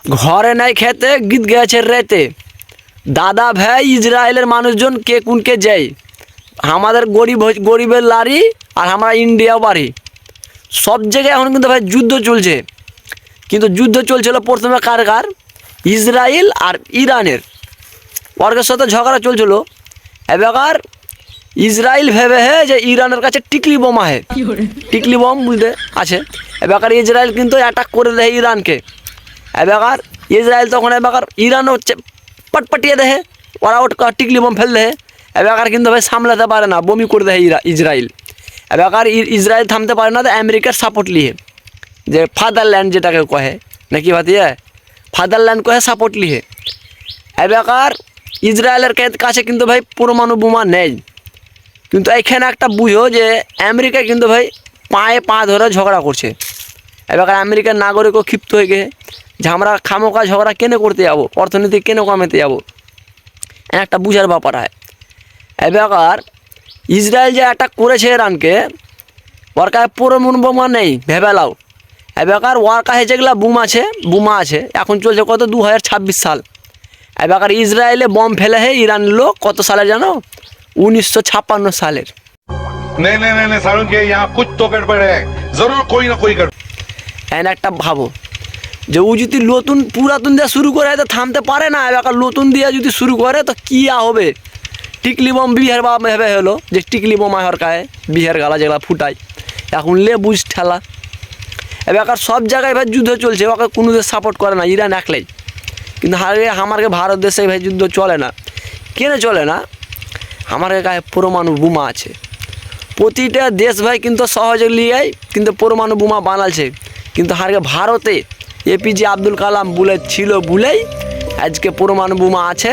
ঘরে নাই খেতে গীত গেছে রেতে দাদা ভাই ইসরায়েলের মানুষজন কে কোনকে যায় আমাদের গরিবের লারি আর আমরা ইন্ডিয়া বাড়ি সব জায়গায় এখন কিন্তু ভাই যুদ্ধ চলছে। কিন্তু যুদ্ধ চলছিল প্রথমে কার ইসরায়েল আর ইরানের ওর সাথে ঝগড়া চলছিল। এবার ইসরায়েল ভেবে যে ইরানের কাছে টিকলি বোম আছে, টিকলি বোম বুঝতে আছে। এবার ইসরায়েল কিন্তু অ্যাটাক করে দেয় ইরানকে। এবার ইসরায়েল তখন এবার ইরানও পটপটিয়ে দেয়, ওরা ওটা টিকলি বোম ফেল দেয়। এবার কিন্তু ভাই সামলাতে পারে না, বমি করে দেয় ইসরায়েল। এবার ইসরায়েল থামতে পারে না, তো আমেরিকার সাপোর্ট লিয়ে যে ফাদারল্যান্ড যেটাকে কহে নাকি ভাতিয়ে ফাদারল্যান্ড কহে সাপোর্ট লিহে। এবার ইসরায়েলের কাছে কিন্তু ভাই পরমাণু বোমা নেই। কিন্তু এখানে একটা বুঝো যে আমেরিকা কিন্তু ভাই পায়ে পা ধরে ঝগড়া করছে। এবার আমেরিকার নাগরিকও ক্ষিপ্ত হয়ে গেছে যে আমরা খামোকা ঝগড়া কেন করতে যাবো, অর্থনীতি কেন কমাতে যাবো, একটা বুঝার ব্যাপার হয়। এবার ইসরায়েল যে অ্যাটাক করেছে ইরানকে, ওর কাছে পরমাণু বোমা নেই ভেবে লাও। এবার ওর কাছে যেগুলো বোমা আছে এখন চলছে কত 2026 সাল। এবার ইসরায়েলে বম ফেলে ইরান লোক কত সালে জানো, 1956 সালের। नहीं नहीं नहीं सारुण के यहाँ कुछ तो गड़बड़ है, जरूर कोई ना कोई गड़बड़। এন একটা ভাবো যে ও যদি নতুন পুরাতন দিয়ে শুরু করে তো থামতে পারে না। এবার নতুন দিয়ে যদি শুরু করে তো কী হবে। টিকলি বোম বিহার বা ভেবে হলো যে টিকলি বোম আয় হরকায় বিহার গালা যেগুলো ফুটায়, এখন লে বুঝ ঠেলা। এবার সব জায়গায় ভাই যুদ্ধ চলছে, ওকে কোনো দেশ সাপোর্ট করে না, ইরান একলাই। কিন্তু আমাকে ভারত দেশে ভাই যুদ্ধ চলে না। কেন চলে না, আমার গায়ে পরমাণু বোমা আছে। প্রতিটা দেশ ভাই কিন্তু সহজে লিয়াই কিন্তু পরমাণু বোমা বানালছে। কিন্তু ভারতে এপিজে আব্দুল কালাম বলেই আজকে পরমাণু বোমা আছে।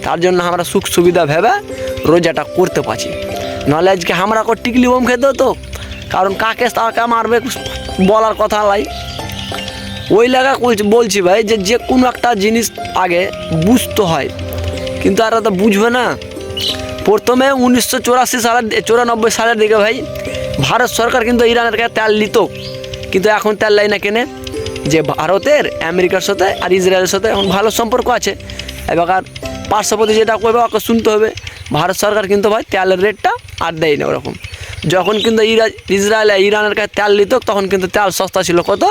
তার জন্য আমরা সুখ সুবিধা ভেবে রোজাটা করতে পারছি। নাহলে আজকে আমরা টিকলি বোম খেতে হতো, কারণ কাকে তাকে মারবে বলার কথা লাই। ওই লাগা বলছি ভাই যে কোনো একটা জিনিস আগে বুঝতে হয়, কিন্তু আর তো বুঝবে না। প্রথমে 1994 সালের দিকে ভাই ভারত সরকার কিন্তু ইরানের কাছে তেল নিত, কিন্তু এখন তেল লাই না কেনে যে ভারতের আমেরিকার সাথে আর ইসরায়েলের সাথে এখন ভালো সম্পর্ক আছে। এবার পার্শ্ববর্তী যেটা করবে ওকে শুনতে হবে। ভারত সরকার কিন্তু ভাই তেলের রেটটা আর দেয় না ওরকম। যখন কিন্তু ইসরায়েল ইরানের কাছে তেল নিত তখন কিন্তু তেল সস্তা ছিল কত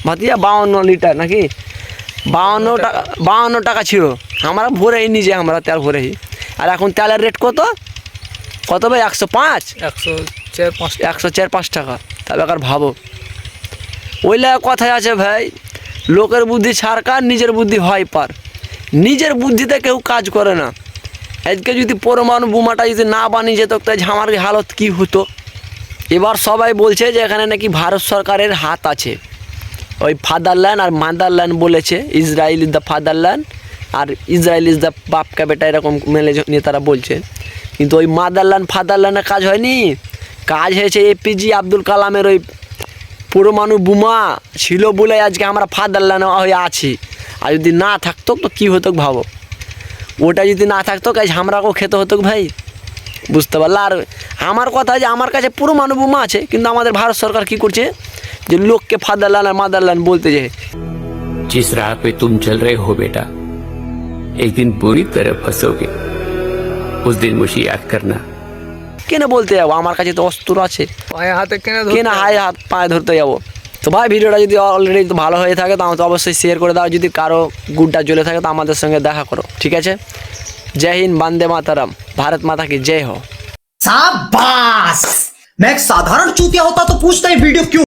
ভাতিয়া 52 লিটার নাকি 52 টাকা ছিল। আমরা ভরেই নিজে আমরা তেল ভরেই। আর এখন তেলের রেট কত ভাই 105 104-105 টাকা। তবে ভাবো ওই লাগা কথায় আছে ভাই, লোকের বুদ্ধি সরকার নিজের বুদ্ধি হয় পার। নিজের বুদ্ধিতে কেউ কাজ করে না। আজকে যদি পরমাণু বোমাটা যদি না বানিয়ে যেত তাই আমার হালত কী হতো। এবার সবাই বলছে যে এখানে নাকি ভারত সরকারের হাত আছে। ওই ফাদারল্যান্ড আর মাদারল্যান্ড বলেছে, ইসরায়েল ইজ দ্য ফাদারল্যান্ড আর ইসরায়েল ইজ দ্য বাপকা বেটা, এরকম মেলে নেতারা বলছে। কিন্তু ওই ফাদারল্যান্ডের কাজ হয়নি, কাজ হয়েছে এপিজে আব্দুল কালামের ওই পরমাণু বোমা ছিল বলে আজকে আমরা ফাদারল্যান্ড হয়ে আছি। আর যদি না থাকতো তো কী হতো ভাবো, ওটা যদি না থাকতো কাজ আমরাকেও খেতে হতো ভাই, বুঝতে পারলে। আর আমার কথা যে আমার কাছে পরমাণু বোমা আছে, কিন্তু আমাদের ভারত সরকার কি করছে যে লোককে ফাদারল্যান্ড আর মাদারল্যান্ড বলতে যায়। जिस राह पे तुम चल रहे हो बेटा, एक दिन बुरी तरह फंसोगे, उस दिन मुझे याद करना। কেন বলতে যাবো, আমার কাছে তো অস্ত্র আছে, পায়ে হাতে কেন হাত পায়ে ধরতে যাবো। তো ভাই ভিডিওটা যদি অলরেডি ভালো হয়ে থাকে তাহলে তো অবশ্যই শেয়ার করে দাও। যদি কারো গুডটা জ্বলে থাকে তো আমাদের সঙ্গে দেখা করো, ঠিক আছে। जय हिंद, वंदे मातरम, भारत माता की जय हो। शाबाश! मैं एक साधारण चूतिया होता तो पूछता ये वीडियो क्यों